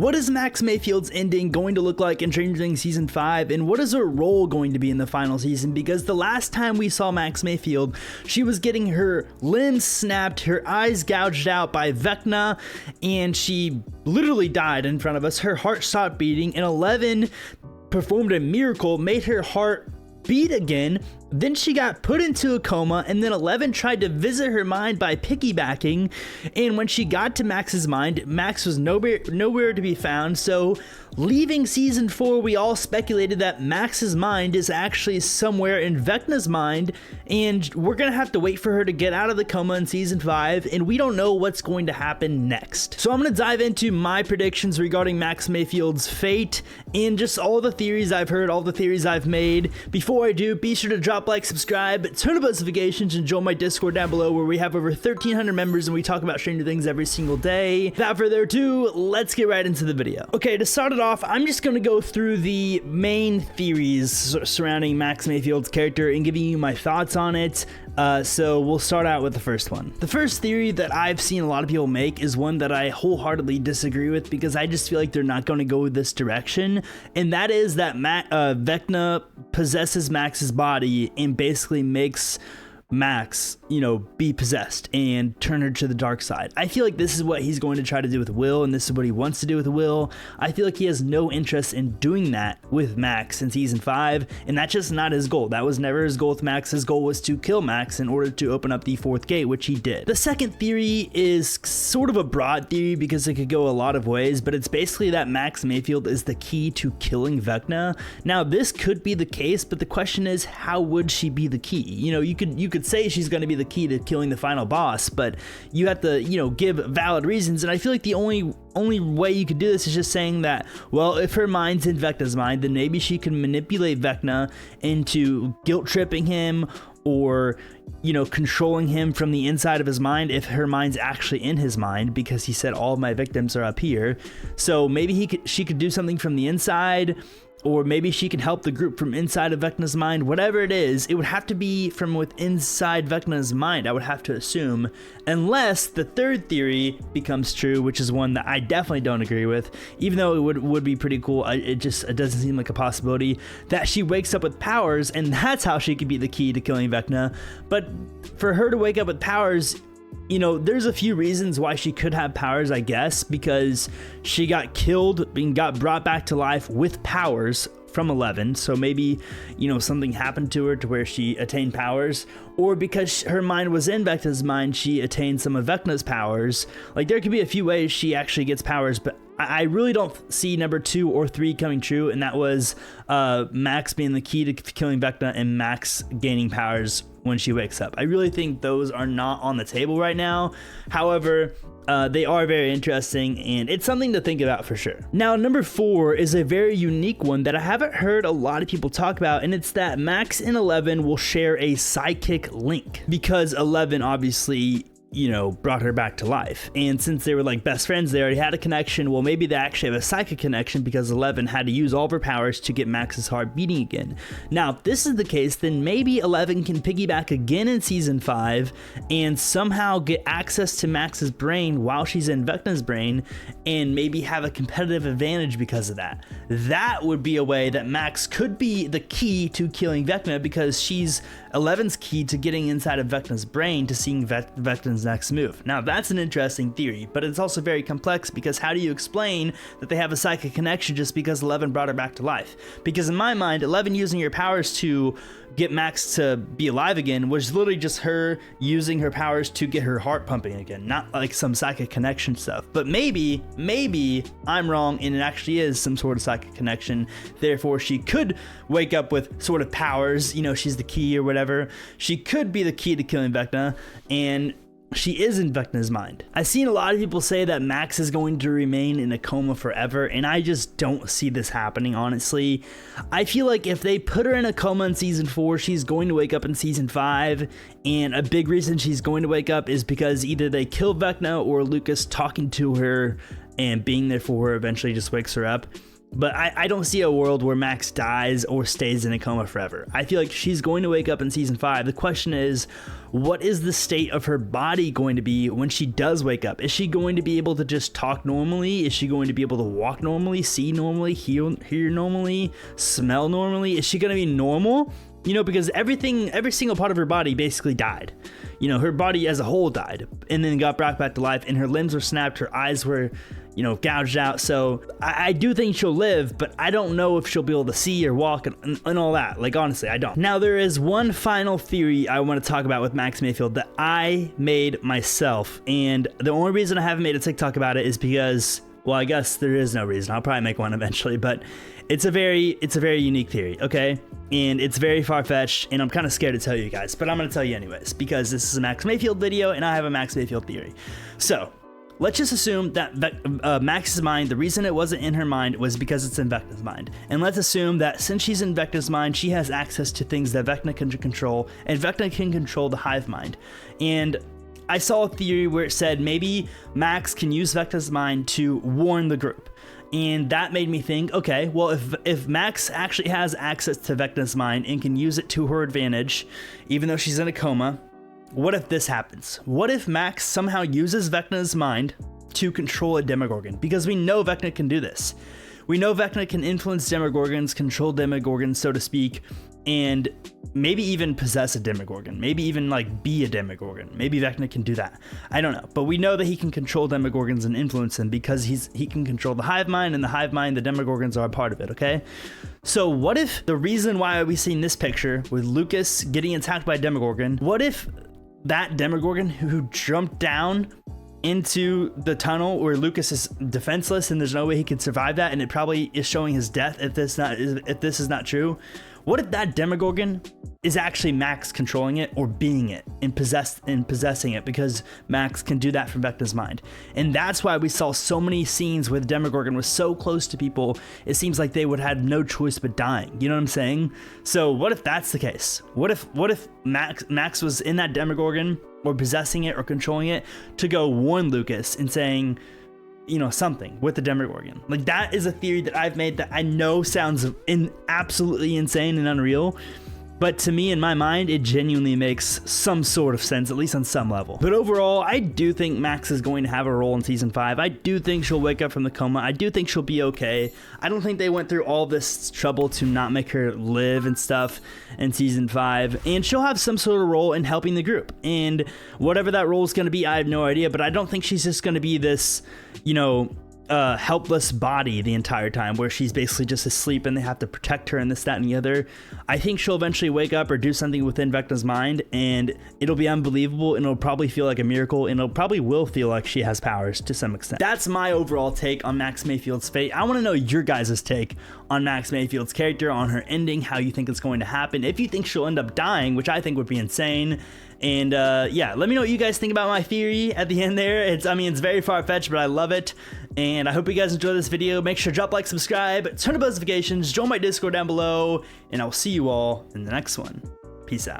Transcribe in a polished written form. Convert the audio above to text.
What is Max Mayfield's ending going to look like in Stranger Things Season 5, and what is her role going to be in the final season? Because the last time we saw Max Mayfield, she was getting her limbs snapped, her eyes gouged out by Vecna, and she literally died in front of us. Her heart stopped beating, and 11 performed a miracle, made her heart beat again. Then she got put into a coma, and then 11 tried to visit her mind by piggybacking, and when she got to Max's mind, Max was nowhere to be found. So leaving season 4, we all speculated that Max's mind is actually somewhere in Vecna's mind, and we're gonna have to wait for her to get out of the coma in season 5, and we don't know what's going to happen next. So I'm gonna dive into my predictions regarding Max Mayfield's fate and just all the theories I've heard, all the theories I've made. Before I do, be sure to drop like, subscribe, turn on notifications, and join my Discord down below where we have over 1,300 members and we talk about Stranger Things every single day. Without further ado, let's get right into the video. Okay, to start it off, I'm just going to go through the main theories surrounding Max Mayfield's character and giving you my thoughts on it. So we'll start out with the first one. The first theory that I've seen a lot of people make is one that I wholeheartedly disagree with, because I just feel like they're not going to go this direction, and that is that Vecna possesses Max's body and basically makes Max, be possessed and turn her to the dark side. I feel like this is what he's going to try to do with Will, and this is what he wants to do with Will. I feel like he has no interest in doing that with Max in season 5, and that's just not his goal. That was never his goal with Max. His goal was to kill Max in order to open up the 4th gate, which he did. The second theory is sort of a broad theory because it could go a lot of ways, but it's basically that Max Mayfield is the key to killing Vecna. Now, this could be the case, but the question is, how would she be the key? You could say she's going to be the key to killing the final boss, but you have to, give valid reasons. And I feel like the only way you could do this is just saying that, well, if her mind's in Vecna's mind, then maybe she can manipulate Vecna into guilt tripping him, or controlling him from the inside of his mind if her mind's actually in his mind, because he said all of my victims are up here. So maybe she could do something from the inside, or maybe she can help the group from inside of Vecna's mind. Whatever it is, it would have to be from within inside Vecna's mind, I would have to assume, unless the third theory becomes true, which is one that I definitely don't agree with, even though it would be pretty cool. It doesn't seem like a possibility that she wakes up with powers, and that's how she could be the key to killing Vecna. But for her to wake up with powers, there's a few reasons why she could have powers, I guess, because she got killed and got brought back to life with powers from 11. So maybe, something happened to her to where she attained powers, or because her mind was in Vecna's mind, she attained some of Vecna's powers. Like, there could be a few ways she actually gets powers, but I really don't see number 2 or 3 coming true, and that was Max being the key to killing Vecna and Max gaining powers when she wakes up. I really think those are not on the table right now. However, they are very interesting, and it's something to think about for sure. Now, number 4 is a very unique one that I haven't heard a lot of people talk about, and it's that Max and 11 will share a psychic link, because 11 obviously brought her back to life. And since they were like best friends, they already had a connection. Well, maybe they actually have a psychic connection because 11 had to use all of her powers to get Max's heart beating again. Now, if this is the case, then maybe 11 can piggyback again in season 5 and somehow get access to Max's brain while she's in Vecna's brain, and maybe have a competitive advantage because of that. That would be a way that Max could be the key to killing Vecna, because she's 11's key to getting inside of Vecna's brain to seeing Vecna's next move. Now, that's an interesting theory, but it's also very complex, because how do you explain that they have a psychic connection just because 11 brought her back to life? Because in my mind, 11 using her powers to get Max to be alive again was literally just her using her powers to get her heart pumping again, not like some psychic connection stuff. But maybe I'm wrong and it actually is some sort of psychic connection. Therefore, she could wake up with sort of powers, she's the key or whatever. She could be the key to killing Vecna, and she is in Vecna's mind. I've seen a lot of people say that Max is going to remain in a coma forever, and I just don't see this happening, honestly. I feel like if they put her in a coma in season 4, she's going to wake up in season 5, and a big reason she's going to wake up is because either they kill Vecna, or Lucas talking to her and being there for her eventually just wakes her up. But I don't see a world where Max dies or stays in a coma forever. I feel like she's going to wake up in season 5. The question is, what is the state of her body going to be when she does wake up? Is she going to be able to just talk normally? Is she going to be able to walk normally, see normally, hear normally, smell normally? Is she going to be normal? You know, because every single part of her body basically died. You know, her body as a whole died and then got brought back to life, and her limbs were snapped, her eyes were, you know, gouged out. So I do think she'll live, but I don't know if she'll be able to see or walk and all that. Like, honestly, I don't. Now, there is one final theory I want to talk about with Max Mayfield that I made myself. And the only reason I haven't made a TikTok about it is because, well, I guess there is no reason. I'll probably make one eventually, but it's a very unique theory, okay? And it's very far-fetched, and I'm kind of scared to tell you guys, but I'm going to tell you anyways, because this is a Max Mayfield video, and I have a Max Mayfield theory. So, let's just assume that Max's mind, the reason it wasn't in her mind was because it's in Vecna's mind. And let's assume that since she's in Vecna's mind, she has access to things that Vecna can control, and Vecna can control the hive mind. And I saw a theory where it said maybe Max can use Vecna's mind to warn the group. And that made me think, okay, well, if Max actually has access to Vecna's mind and can use it to her advantage, even though she's in a coma, what if this happens? What if Max somehow uses Vecna's mind to control a Demogorgon? Because we know Vecna can do this. We know Vecna can influence Demogorgons, control Demogorgons, so to speak, and maybe even possess a Demogorgon. Maybe even like be a Demogorgon. Maybe Vecna can do that. I don't know. But we know that he can control Demogorgons and influence them because he can control the hive mind, and the hive mind, the Demogorgons are a part of it, okay? So what if the reason why we've seen this picture with Lucas getting attacked by a Demogorgon, what if that Demogorgon who jumped down into the tunnel where Lucas is defenseless and there's no way he could survive that, and it probably is showing his death if this is not true? What if that Demogorgon is actually Max controlling it or being it and possessing it, because Max can do that from Vecna's mind? And that's why we saw so many scenes where Demogorgon was so close to people, it seems like they would have no choice but dying. You know what I'm saying? So what if that's the case? What if Max was in that Demogorgon or possessing it or controlling it to go warn Lucas and saying, you know, something with the Demogorgon? Like, that is a theory that I've made that I know sounds absolutely insane and unreal, but to me, in my mind, it genuinely makes some sort of sense, at least on some level. But overall, I do think Max is going to have a role in season 5. I do think she'll wake up from the coma. I do think she'll be okay. I don't think they went through all this trouble to not make her live and stuff in season 5. And she'll have some sort of role in helping the group. And whatever that role is going to be, I have no idea. But I don't think she's just going to be this, you know, helpless body the entire time where she's basically just asleep and they have to protect her and this, that, and the other. I think she'll eventually wake up or do something within Vecna's mind, and it'll be unbelievable, and it'll probably feel like a miracle, and it'll probably will feel like she has powers to some extent. That's my overall take on Max Mayfield's fate. I want to know your guys' take on Max Mayfield's character, on her ending, how you think it's going to happen, if you think she'll end up dying, which I think would be insane. And yeah, let me know what you guys think about my theory at the end there. I mean, it's very far-fetched, but I love it. And I hope you guys enjoyed this video. Make sure to drop like, subscribe, turn on notifications, join my Discord down below, and I'll see you all in the next one. Peace out.